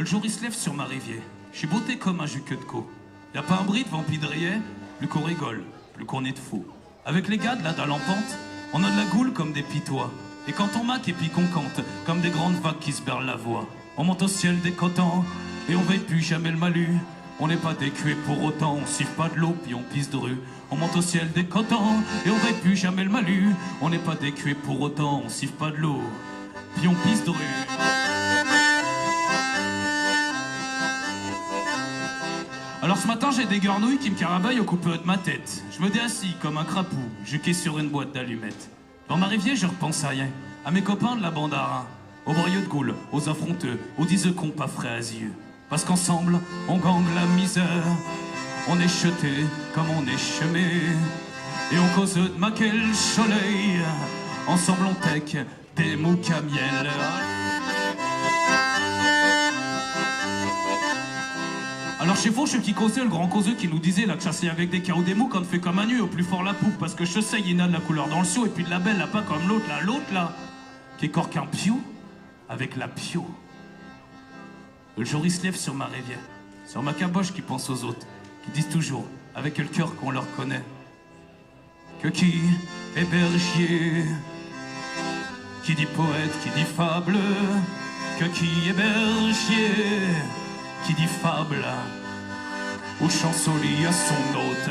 Le jour il se lève sur ma rivière. Je suis botté comme un jus que de co. Y'a pas un bris de vampidrier, plus qu'on rigole, plus qu'on est de faux. Avec les gars de la dalle en pente, on a de la goule comme des pitois. Et quand on maque et puis qu'on cante, comme des grandes vagues qui se perdent la voix. On monte au ciel décotant, et on veille plus jamais le malut. On n'est pas décué pour autant, on siffle pas de l'eau puis on pisse de rue. On monte au ciel décotant, et on veille plus jamais le malut. On n'est pas décué pour autant, on siffle pas de l'eau puis on pisse de rue. Alors ce matin j'ai des grenouilles qui me carabaillent au coupeux de ma tête. Je me déassis comme un crapaud, juqué sur une boîte d'allumettes. Dans ma rivière je repense à rien, à mes copains de la bande à rein, aux broyeux de Gaulle, aux affronteux, aux diseux-cons pas frais à yeux. Parce qu'ensemble on gangue la misère, on est jeté comme on est chemé. Et on cause de ma quel soleil, ensemble on tech des mouques à miel. Alors chez Fauche qui causait, le grand causeux qui nous disait là que chasser avec des chaos des mous quand on fait comme un nu au plus fort la poupe. Parce que je sais, il y en a de la couleur dans le seau et puis de la belle là, pas comme l'autre là, qui est corque un piou avec la pio. Le jour il se lève sur ma rivière, sur ma caboche qui pense aux autres, qui disent toujours avec le cœur qu'on leur connaît que qui est berger, qui dit poète, qui dit fable, que qui est berger, qui dit fable, ou chancelier à son hôte.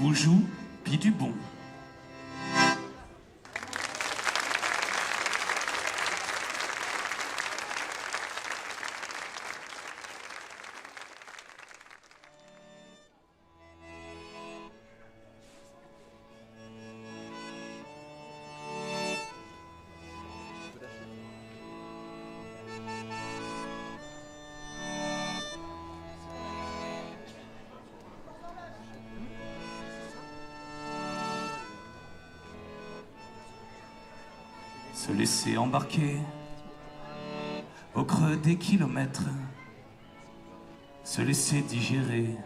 Boujou, pis du bon. Se laisser embarquer au creux des kilomètres, se laisser digérer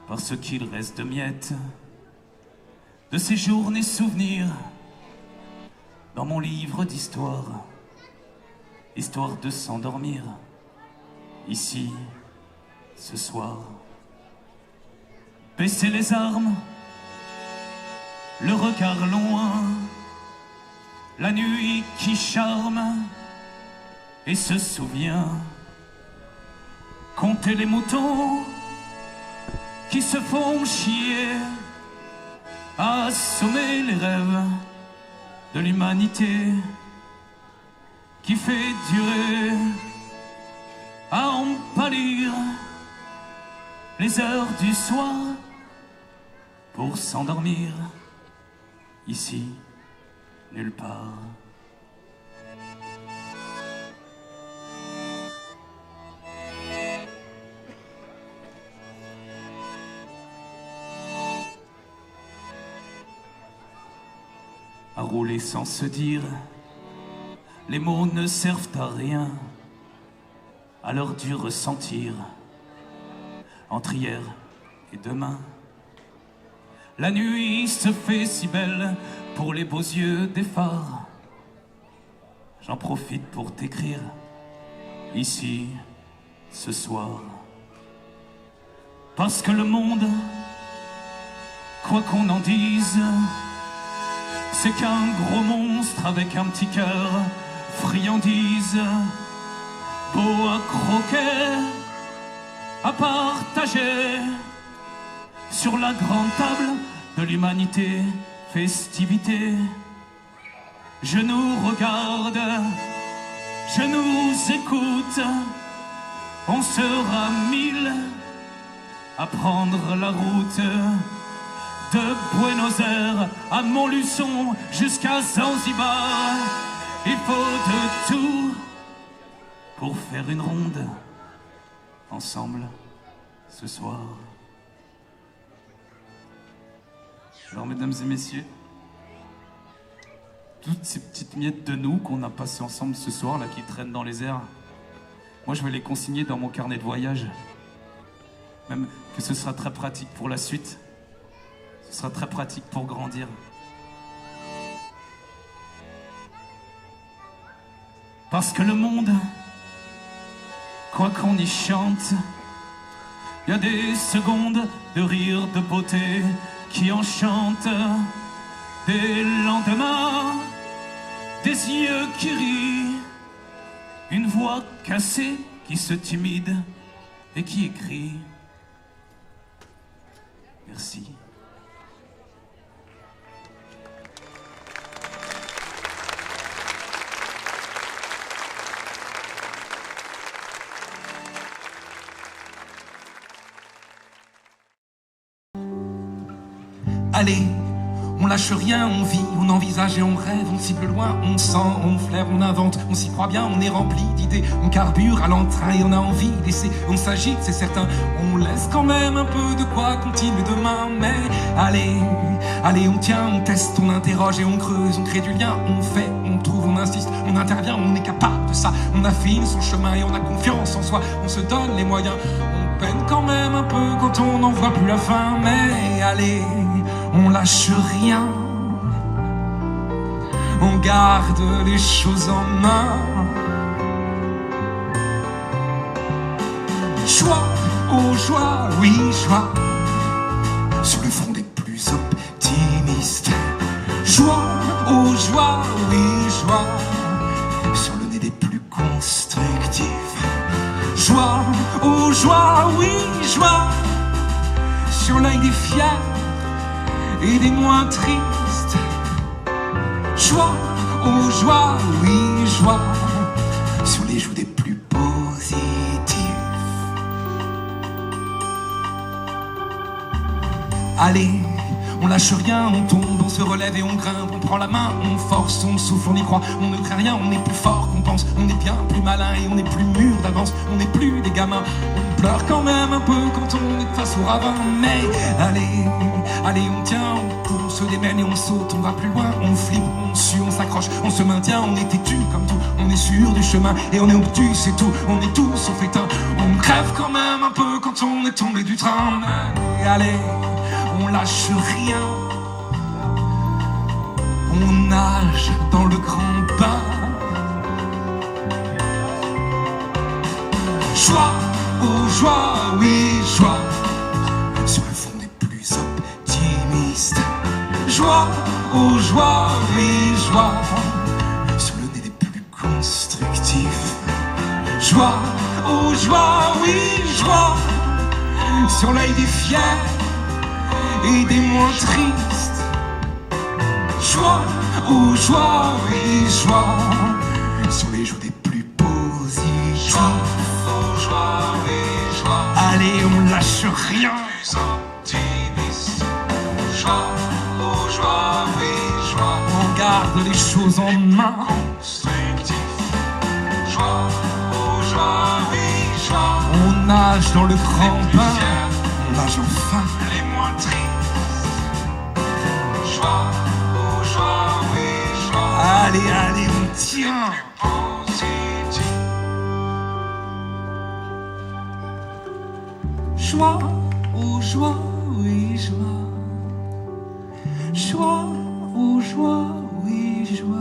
par ce qu'il reste de miettes de ces journées souvenirs dans mon livre d'histoire, histoire de s'endormir ici ce soir. Baisser les armes, le regard loin, la nuit qui charme et se souvient. Compter les moutons qui se font chier, assommer les rêves de l'humanité qui fait durer, à en pâlir les heures du soir pour s'endormir ici nulle part. À rouler sans se dire, les mots ne servent à rien à l'heure du ressentir. Entre hier et demain, la nuit se fait si belle pour les beaux yeux des phares. J'en profite pour t'écrire ici ce soir. Parce que le monde, quoi qu'on en dise, c'est qu'un gros monstre avec un petit cœur, friandise, beau à croquer, à partager sur la grande table de l'humanité. Festivité, je nous regarde, je nous écoute, on sera 1000 à prendre la route de Buenos Aires à Montluçon jusqu'à Zanzibar. Il faut de tout pour faire une ronde ensemble ce soir. Alors, mesdames et messieurs, toutes ces petites miettes de nous qu'on a passées ensemble ce soir, là, qui traînent dans les airs, moi, je vais les consigner dans mon carnet de voyage. Même que ce sera très pratique pour la suite. Ce sera très pratique pour grandir. Parce que le monde, quoi qu'on y chante, il y a des secondes de rire, de beauté qui enchantent, des lendemains, des yeux qui rient, une voix cassée qui se timide et qui écrit. Merci. Allez, on lâche rien, on vit, on envisage et on rêve, on cible loin, on sent, on flaire, on invente, on s'y croit bien, on est rempli d'idées, on carbure à l'entrain et on a envie d'essayer, on s'agite, c'est certain, on laisse quand même un peu de quoi continuer demain, mais allez, on tient, on teste, on interroge et on creuse, on crée du lien, on fait, on trouve, on insiste, on intervient, on est capable de ça, on affine son chemin et on a confiance en soi, on se donne les moyens, on peine quand même un peu quand on n'en voit plus la fin, mais allez, on lâche rien, on garde les choses en main. Joie, oh joie, oui joie, sur le front des plus optimistes. Joie, oh joie, oui joie, sur le nez des plus constructifs. Joie, oh joie, oui joie, sur l'œil des fiers et des moins tristes. Joie, oh joie, oui joie, sur les joues des plus positifs. Allez, on lâche rien, on tombe, on se relève et on grimpe, on prend la main, on force, on souffle, on y croit, on ne craint rien, on est plus fort qu'on pense, on est bien plus malin et on est plus mûr d'avance, on n'est plus des gamins, on pleure quand même un peu quand on est face au ravin, mais allez, on tient, on se démène et on saute, on va plus loin, on flippe, on sue, on s'accroche, on se maintient, on est têtu comme tout, on est sûr du chemin et on est obtus, c'est tout, on est tous sauf éteint, on crève quand même un peu quand on est tombé du train, mais allez, on lâche rien, on nage dans le grand bain. Joie, oh joie, oui joie, sur le front des plus optimistes. Joie, oh joie, oui joie, sur le nez des plus constructifs. Joie, oh joie, oui joie, sur l'œil des fiers et des moins tristes. Joie, oh joie, oui joie, sur les joues des plus positifs. Joie, oh joie, oui joie, allez on lâche rien. Plus optimiste. Joie, oh joie, oui joie, on garde les choses en main. Constructif. Joie, oh joie, oui joie, on nage dans le grand bain. On nage enfin les moins tristes. Joie, oh joie, oui joie, allez, on tient. Joie, oh joie, oui joie. Joie, oh joie, oui joie.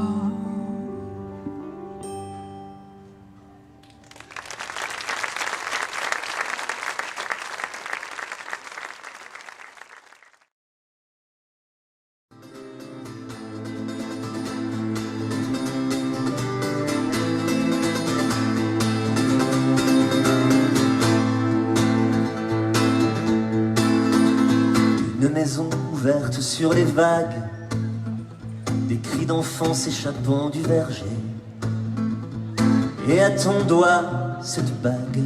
Une maison ouverte sur les vagues, des cris d'enfants s'échappant du verger. Et à ton doigt cette bague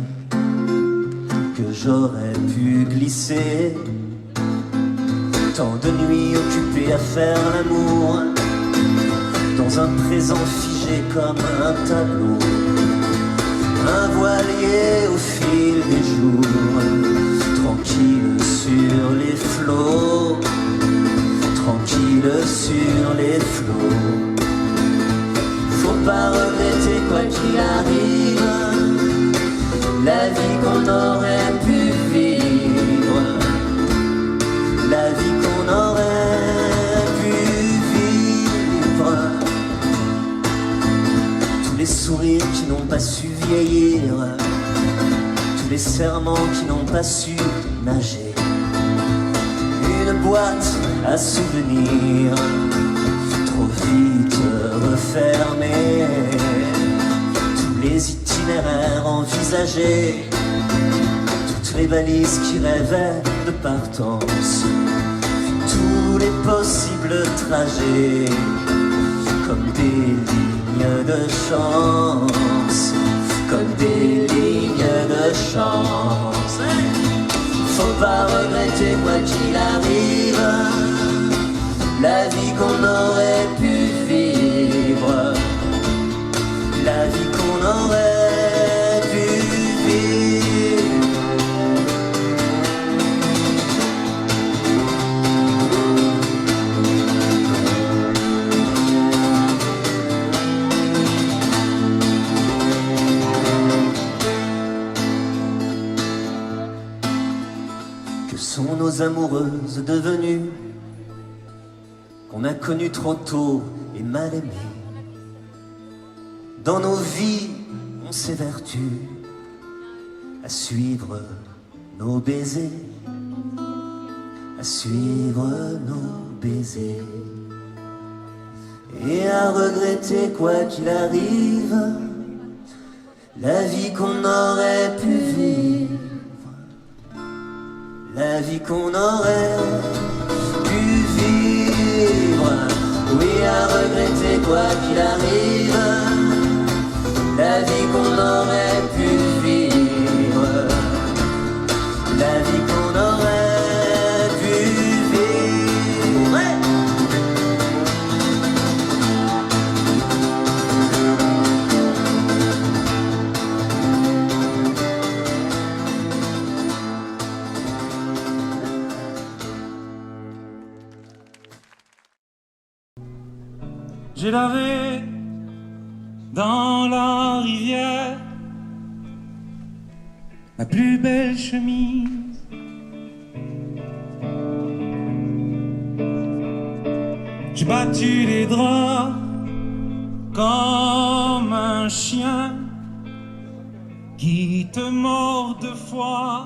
que j'aurais pu glisser. Tant de nuits occupées à faire l'amour dans un présent figé comme un tableau. Un voilier au fil des jours, tranquille sur les flots, tranquille sur les flots. Faut pas regretter quoi qu'il arrive, la vie qu'on aurait pu vivre, la vie qu'on aurait pu vivre. Tous les sourires qui n'ont pas su vieillir, tous les serments qui n'ont pas su nager. Une boîte à souvenirs, trop vite refermée. Tous les itinéraires envisagés, toutes les valises qui rêvaient de partance, tous les possibles trajets, comme des lignes de chance, comme des lignes de chance. Faut pas regretter quoi qu'il arrive, la vie qu'on aurait pu vivre, la vie qu'on aurait pu vivre. Que sont nos amoureuses devenues, qu'on a connues trop tôt et mal aimées? Dans nos vies, on s'évertue à suivre nos baisers, à suivre nos baisers, et à regretter quoi qu'il arrive, la vie qu'on aurait pu vivre, la vie qu'on aurait pu vivre. Oui, à regretter quoi qu'il arrive, la vie qu'on aurait pu vivre, la vie qu'on aurait pu vivre. Ouais. J'ai lavé dans la rivière ma plus belle chemise. J'ai battu les draps comme un chien qui te mord deux fois.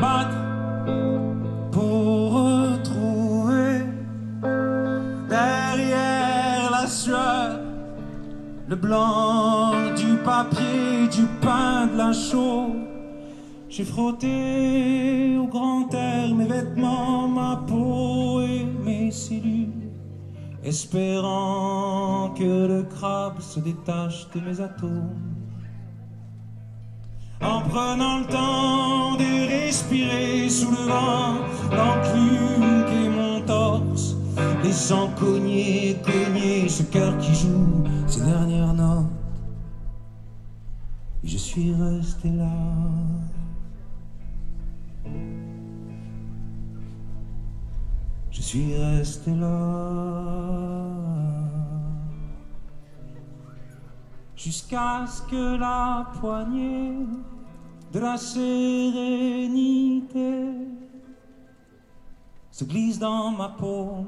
Battre pour retrouver derrière la sueur le blanc du papier, du pain, de la chaux. J'ai frotté au grand air mes vêtements, ma peau et mes cellules, espérant que le crabe se détache de mes atomes. En prenant le temps de respirer sous le vent, l'enclume qui est mon torse, laissant cogner, cogner ce cœur qui joue ses dernières notes. Et je suis resté là. Je suis resté là. Jusqu'à ce que la poignée de la sérénité se glisse dans ma paume.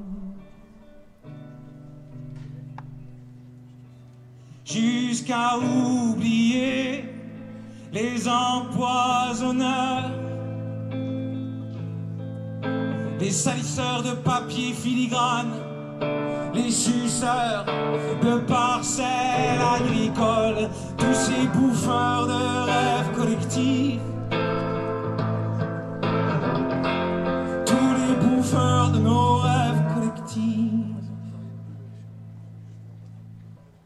Jusqu'à oublier les empoisonneurs, les salisseurs de papier filigrane, les suceurs de parcelles agricoles, tous ces bouffeurs de rêves collectifs, tous les bouffeurs de nos rêves collectifs.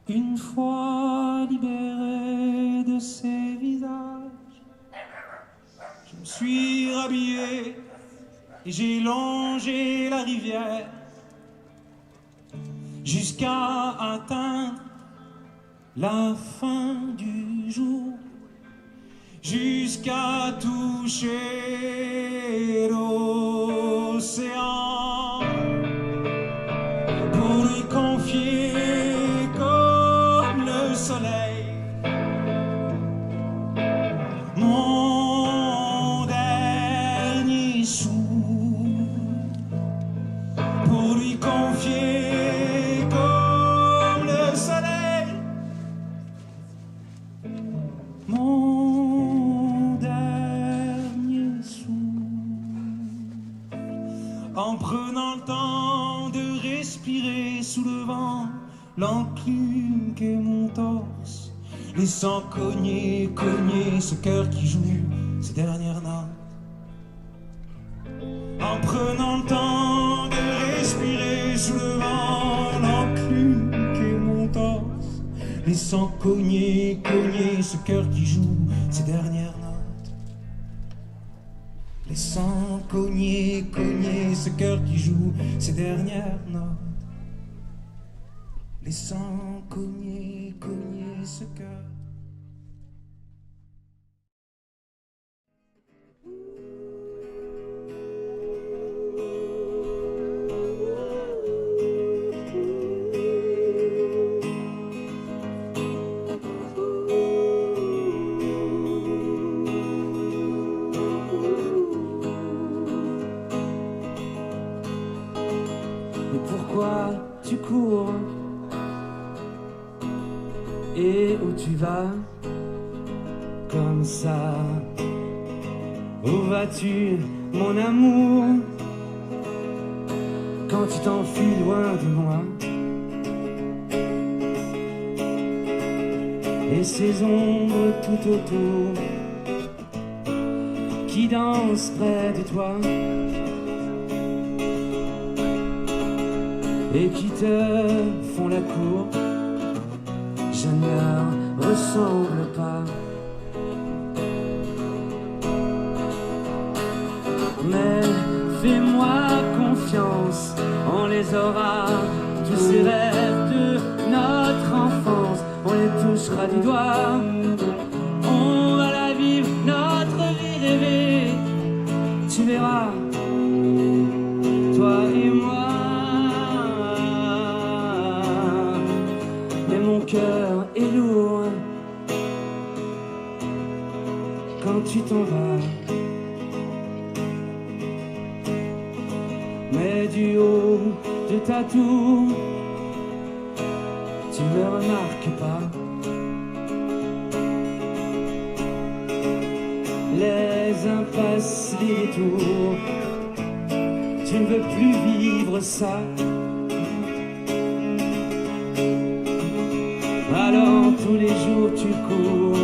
Une fois libéré de ces visages, je me suis rhabillé et j'ai longé la rivière jusqu'à atteindre la fin du jour, jusqu'à toucher l'océan, pour lui confier comme le soleil mon dernier souffle, pour lui confier le vent, l'enclume qu'est mon torse, laissant cogner, cogner ce cœur qui joue ses dernières notes. En prenant le temps de respirer sous le vent, l'enclume qu'est mon torse, laissant cogner, cogner ce cœur qui joue ses dernières notes. Laissant cogner, cogner ce cœur qui joue ses dernières notes. Laissant cogner, cogner ce cœur. Mais pourquoi tu cours? Et où tu vas comme ça? Où vas-tu, mon amour, quand tu t'enfuis loin de moi? Et ces ombres tout autour qui dansent près de toi et qui te font la cour, je ne leur ressemble pas. Mais fais-moi confiance, on les aura, tous ces rêves de notre enfance, on les touchera du doigt. On va la vivre, notre vie rêvée, tu verras, toi et moi. Mon cœur est lourd quand tu t'en vas, mais du haut de ta tour, tu me remarques pas. Les impasses, les détours, tu ne veux plus vivre ça. Alors tous les jours tu cours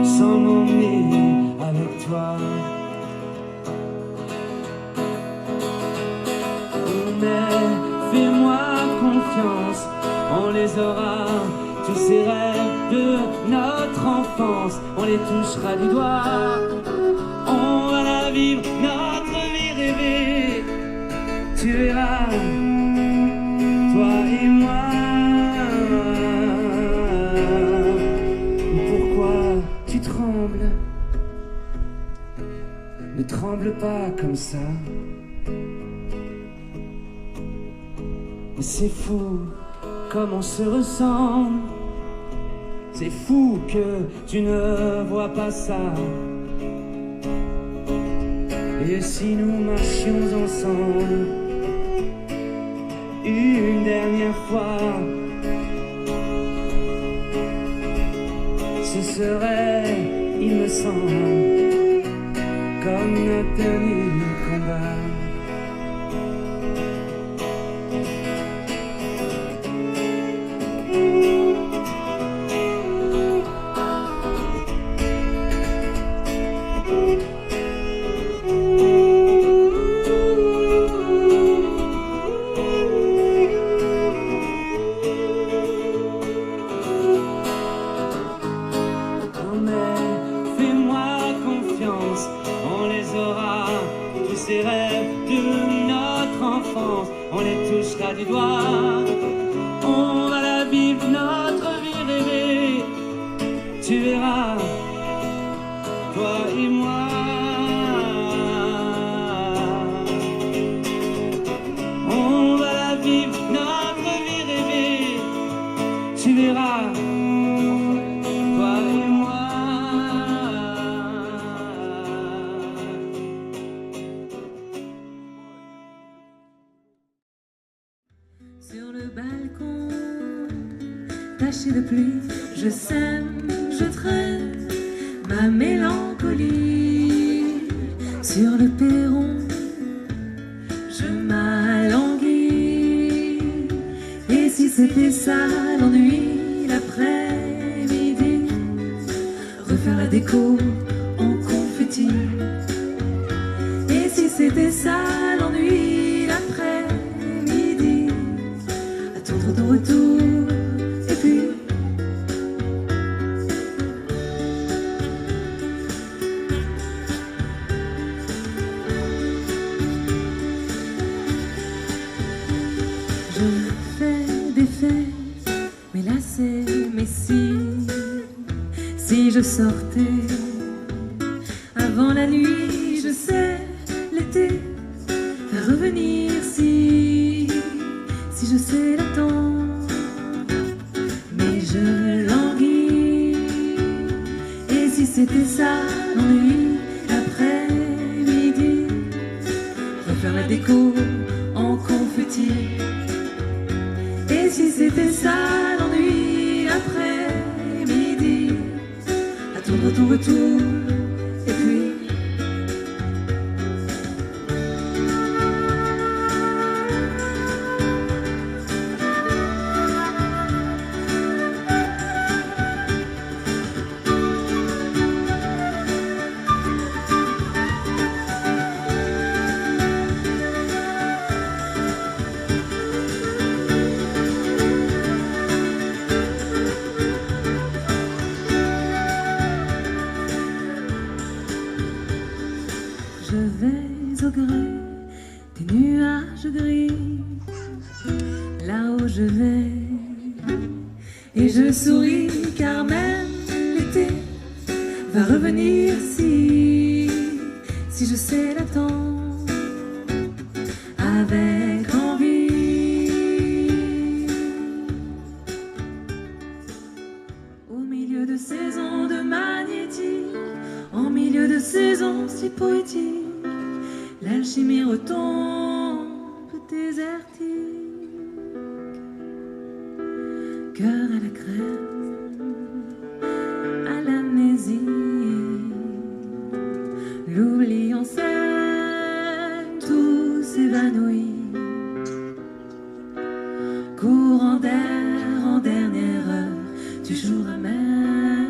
sans m'emmener avec toi. Mais fais-moi confiance, on les aura, tous ces rêves de notre enfance, on les touchera du doigt. On va la vivre, notre vie rêvée, tu verras, toi et moi. Tu trembles, ne tremble pas comme ça. Mais c'est fou comme on se ressemble, c'est fou que tu ne vois pas ça. Et si nous marchions ensemble une dernière fois, ce serait, il me semble, comme notre dernier combat. Ces rêves de notre enfance, on les touchera du doigt. On va la vivre, notre vie rêvée, tu verras, toi et moi. On va la vivre, notre vie rêvée, tu verras, toi et moi. Sur le balcon, taché de pluie, je sème, je traîne ma mélancolie. Sur le perron, je m'alanguis c'était ça l'ennui l'après-midi, refaire la déco en confetti. Et si c'était ça l'ennui l'après-midi, attendre ton retour et puis je fais des faits, mais là c'est mais si je sortais avant la nuit, je sais l'été va revenir si je sais l'attendre, mais je languis. Et si c'était ça l'ennui l'après-midi, refaire la déco en confetti. Et si c'était ça l'ennui l'après-midi, attendre ton retour et puis je vais au gré des nuages gris, là où je vais, et je souris car même l'été va revenir si je sais l'attendre avec envie. Au milieu de saisons de magnétique, en milieu de saisons si poétiques, l'alchimie retombe désertique. Cœur à la crème, à l'amnésie, l'oubli en scène, tout s'évanouit. Courant d'air en dernière heure du jour amer,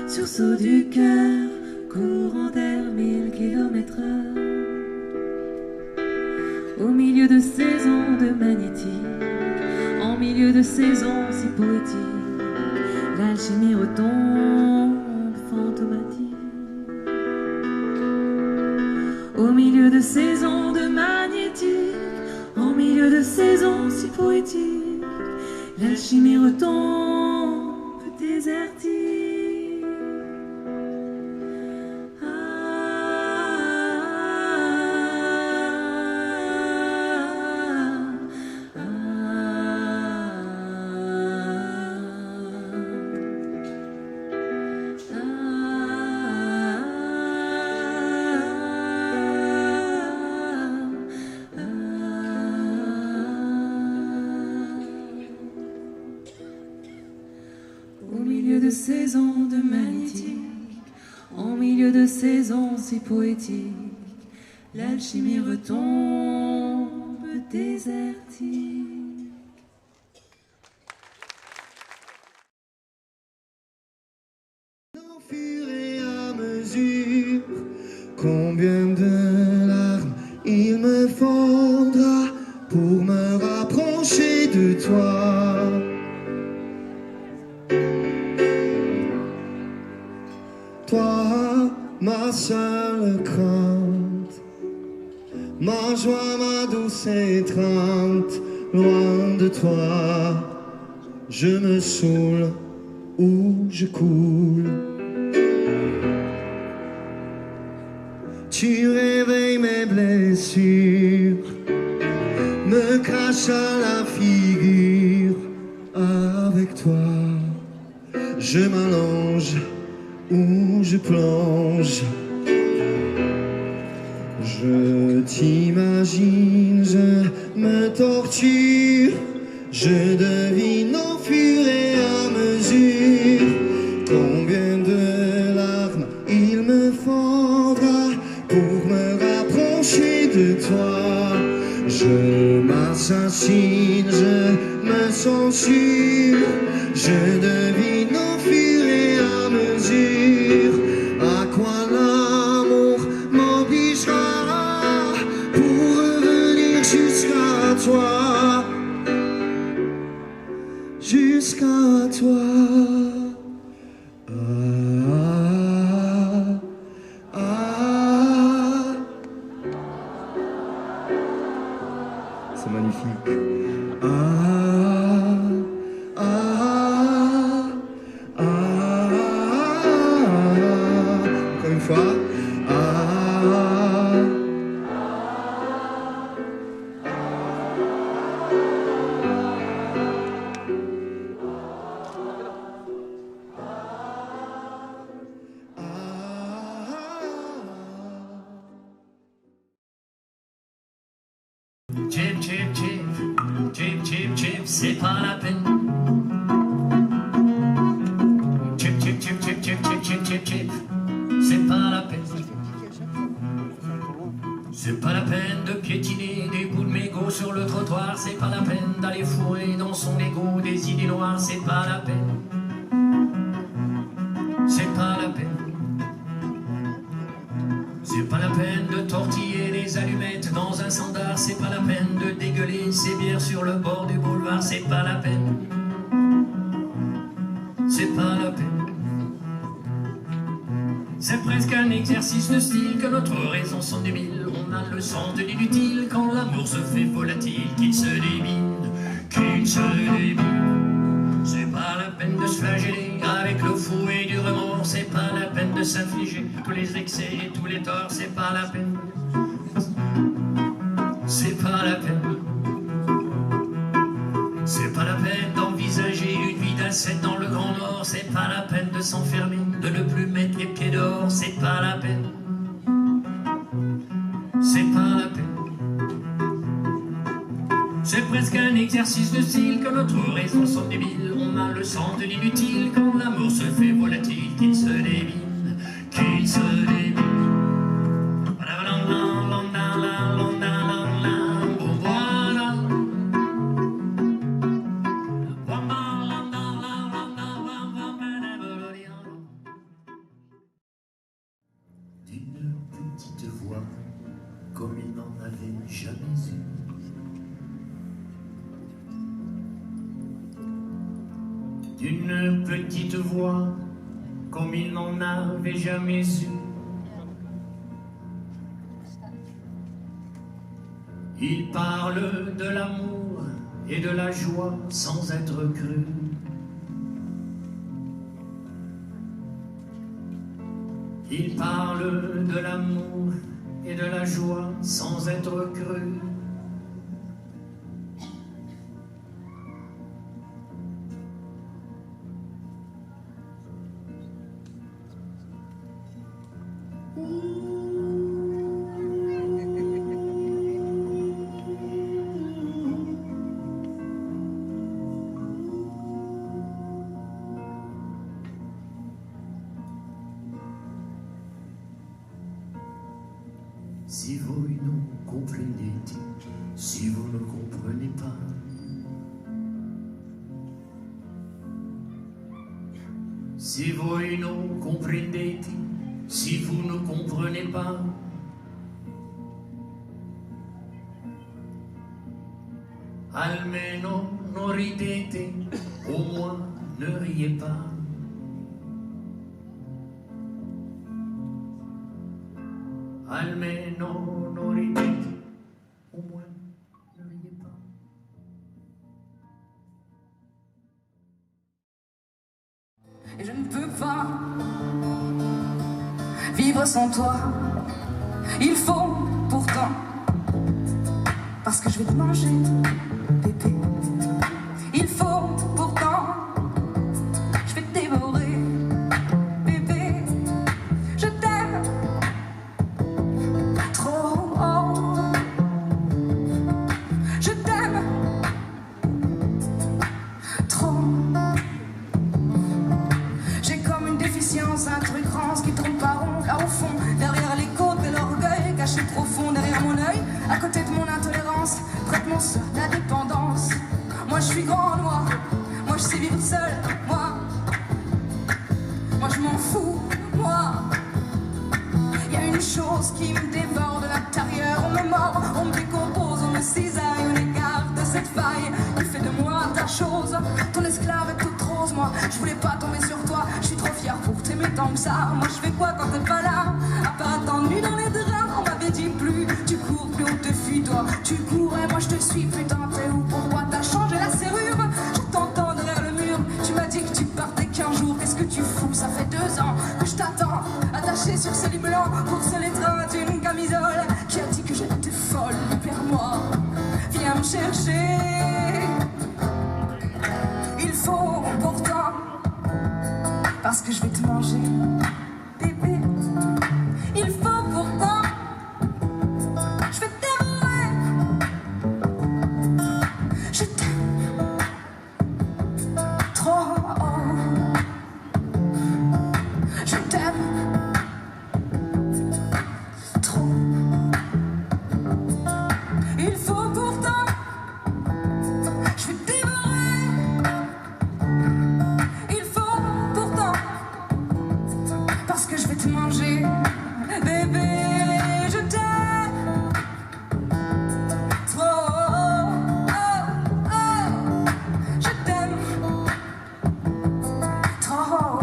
sursaut du cœur, courant d'air 1000 km/h. Au milieu de saisons de magnétique, en milieu de saisons si poétiques, l'alchimie retombe fantomatique. Au milieu de saisons de magnétique, en milieu de saisons si poétiques, l'alchimie retombe désertique. Au milieu de saisons de magnétique, en milieu de saisons si poétiques, l'alchimie retombe désertique. Au fur et à mesure, combien de larmes il me faudra pour me rapprocher de toi. Toi, ma seule crainte, ma joie, ma douce étreinte, loin de toi, je me saoule ou je coule. Tu réveilles mes blessures, me craches à la figure. Avec toi, je m'allonge ou je plonge. Je t'imagine, je me torture, je devine au fur et à mesure combien de larmes il me faudra pour me rapprocher de toi. Je marche m'assassine, je me censure, je devine au fur et à mesure à quoi l'amour m'obligera pour revenir jusqu'à toi, jusqu'à toi. C'est magnifique. Encore une fois. Chip, chip, chip, chip, chip, chip, c'est pas la peine. Chip, chip, chip, chip, chip, chip, chip, chip, chip, c'est pas la peine. C'est pas la peine de piétiner des bouts de mégot sur le trottoir. C'est pas la peine d'aller fourrer dans son égo des idées noires. C'est pas la peine. C'est pas la peine. C'est pas la peine de tortiller des allumettes dans un sandar. C'est pas la peine de dégueuler ses bières sur le bord du boulevard. C'est pas la peine. C'est pas la peine. C'est presque un exercice de style que notre raison s'en débile. On a le sens de l'inutile quand l'amour se fait volatile, qu'il se débine, qu'il se débine. C'est pas la peine de se flageller avec le fouet du remords. C'est pas la peine de s'infliger tous les excès et tous les torts. C'est pas la peine. C'est pas la peine. C'est pas la peine d'envisager une vie d'ascète dans le Grand Nord. C'est pas la peine de s'enfermer, de ne plus mettre les pieds dehors. C'est pas la peine. C'est pas la peine. C'est presque un exercice de style que notre raison s'en débile. On a le sens de l'inutile quand l'amour se fait volatile, qu'il se débine, qu'il se débine. D'une petite voix, comme il n'en avait jamais eu. D'une petite voix, comme il n'en avait jamais eu. Il parle de l'amour et de la joie sans être cru. Il parle de l'amour et de la joie sans être cru. Si vous ne comprenez, si vous ne comprenez pas, si vous ne comprenez, si vous ne comprenez pas, almeno non ridete, au moins ne riez pas. Almeno non ridete, au moins ne riez pas. Et je ne peux pas vivre sans toi. Il faut pourtant, parce que je vais te manger, bébé. Il faut pourtant, je vais te dévorer, bébé. Je t'aime trop, je t'aime trop. J'ai comme une déficience, un truc rance qui tourne pas rond, là au fond, derrière les côtes de l'orgueil, caché profond derrière mon œil, à côté de mon intolérance, prête mon seul, la suis grande, moi je sais vivre seule, moi je m'en fous, moi. Y a une chose qui me dévore de l'intérieur, on me mord, on me décompose, on me cisaille, on écarte de cette faille qui fait de moi ta chose. Ton esclave est toute rose, moi je voulais pas tomber sur toi, je suis trop fière pour t'aimer tant que ça. Moi je fais quoi quand t'es pas là, à part attendre nu dans les draps. On m'avait dit plus tu cours, plus on te fuit, toi tu courais, moi je te suis, putain t'es où, pourquoi t'as changé la serrure? Je t'entends derrière le mur, tu m'as dit que tu partais qu'un jour, qu'est-ce que tu fous? Ça fait 2 ans que je t'attends, attaché sur ce lit blanc pour se l'étreinte une camisole qui a dit que j'étais folle. Libère-moi, viens me chercher. Il faut pourtant, parce que je vais te manger, bébé. Il faut pourtant, je vais t'aimer. Je t'aime trop. Je t'aime trop. Il faut pourtant, je vais te dévorer. Il faut pourtant, parce que je vais te manger, bébé. Je t'aime trop. Je t'aime trop.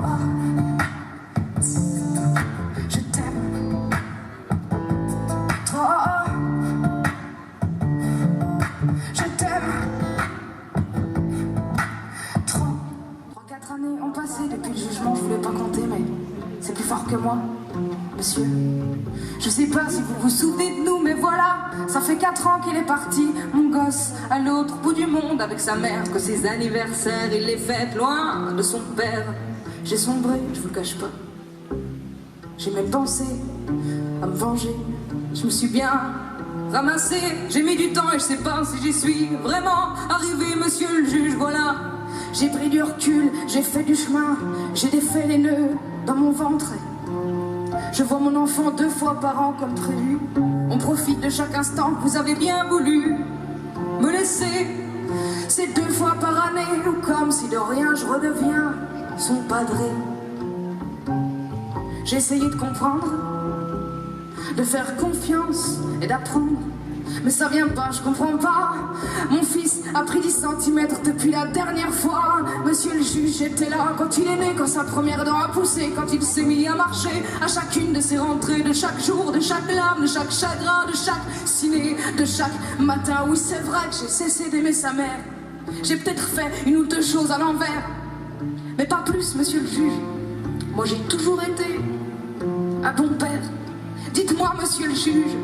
Je t'aime trop. Je t'aime trop. 3-4 années ont passé depuis le jugement, je voulais pas compter, mais c'est plus fort que moi, monsieur. Je sais pas si vous vous souvenez de nous, mais voilà, ça fait 4 ans qu'il est parti, mon gosse, à l'autre bout du monde avec sa mère, que ses anniversaires, il les fête loin de son père. J'ai sombré, je vous le cache pas. J'ai même pensé à me venger. Je me suis bien ramassé, j'ai mis du temps et je sais pas si j'y suis vraiment arrivé, monsieur le juge, voilà. J'ai pris du recul, j'ai fait du chemin, j'ai défait les nœuds dans mon ventre. Je vois mon enfant 2 fois par an comme prévu. On profite de chaque instant que vous avez bien voulu me laisser. C'est 2 fois par année, ou comme si de rien je redeviens son padré. J'ai essayé de comprendre, de faire confiance et d'apprendre, mais ça vient pas, je comprends pas. Mon fils a pris 10 cm depuis la dernière fois. Monsieur le juge était là quand il est né, quand sa première dent a poussé, quand il s'est mis à marcher, à chacune de ses rentrées, de chaque jour, de chaque larme, de chaque chagrin, de chaque ciné, de chaque matin. Oui, c'est vrai que j'ai cessé d'aimer sa mère. J'ai peut-être fait 1 ou 2 choses à l'envers, mais pas plus, monsieur le juge. Moi j'ai toujours été un bon père. Dites-moi, monsieur le juge,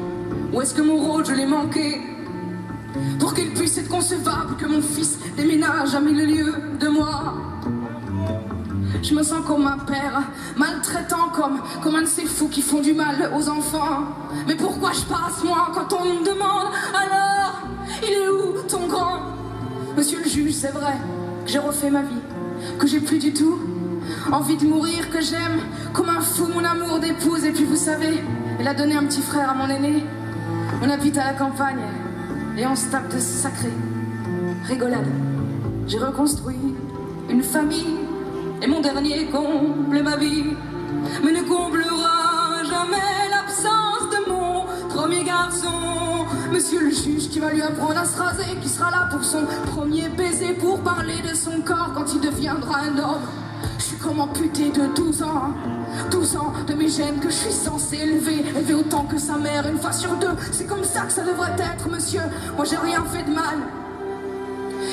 où est-ce que mon rôle je l'ai manqué, pour qu'il puisse être concevable que mon fils déménage à 1000 lieues de moi? Je me sens comme un père, maltraitant, comme un de ces fous qui font du mal aux enfants. Mais pourquoi je passe, moi, quand on me demande, alors, il est où ton grand? Monsieur le juge, c'est vrai que j'ai refait ma vie, que j'ai plus du tout envie de mourir, que j'aime comme un fou mon amour d'épouse. Et puis vous savez, elle a donné un petit frère à mon aîné. On habite à la campagne et on se tape de sacrés rigolades. J'ai reconstruit une famille et mon dernier comble ma vie, mais ne comblera jamais l'absence de mon premier garçon. Monsieur le juge qui va lui apprendre à se raser, qui sera là pour son premier baiser, pour parler de son corps quand il deviendra un homme. Je suis comme amputé de 12 ans, 12 ans de mes gènes que je suis censé élever autant que sa mère, 1 fois sur 2. C'est comme ça que ça devrait être, monsieur. Moi j'ai rien fait de mal.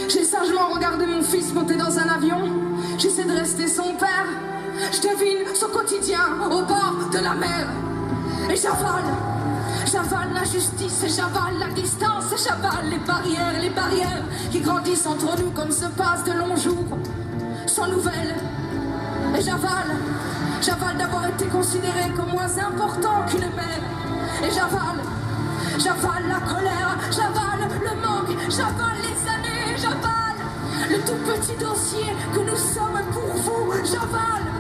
J'ai sagement regardé mon fils monter dans un avion. J'essaie de rester son père. Je devine son quotidien au bord de la mer. Et j'avale la justice, et j'avale la distance, et j'avale les barrières qui grandissent entre nous comme se passent de longs jours sans nouvelles. Et j'avale d'avoir été considéré comme moins important qu'une mère. Et j'avale la colère, j'avale le manque, j'avale les années, j'avale le tout petit dossier que nous sommes pour vous. J'avale.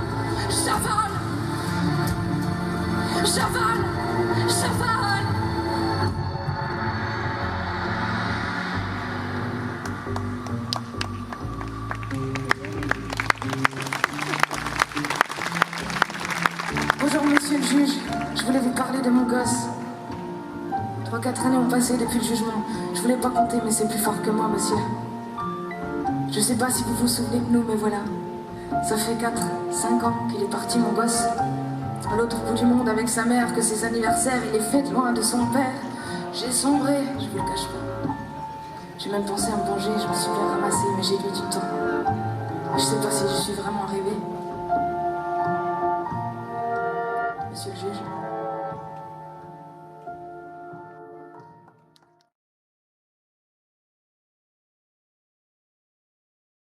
Monsieur le juge, je voulais vous parler de mon gosse. 3-4 années ont passé depuis le jugement. Je voulais pas compter, mais c'est plus fort que moi, monsieur. Je sais pas si vous vous souvenez de nous, mais voilà. Ça fait 4-5 ans qu'il est parti, mon gosse. À l'autre bout du monde avec sa mère, que ses anniversaires, il est fait loin de son père. J'ai sombré, je vous le cache pas. J'ai même pensé à me venger, je me suis bien ramassé, mais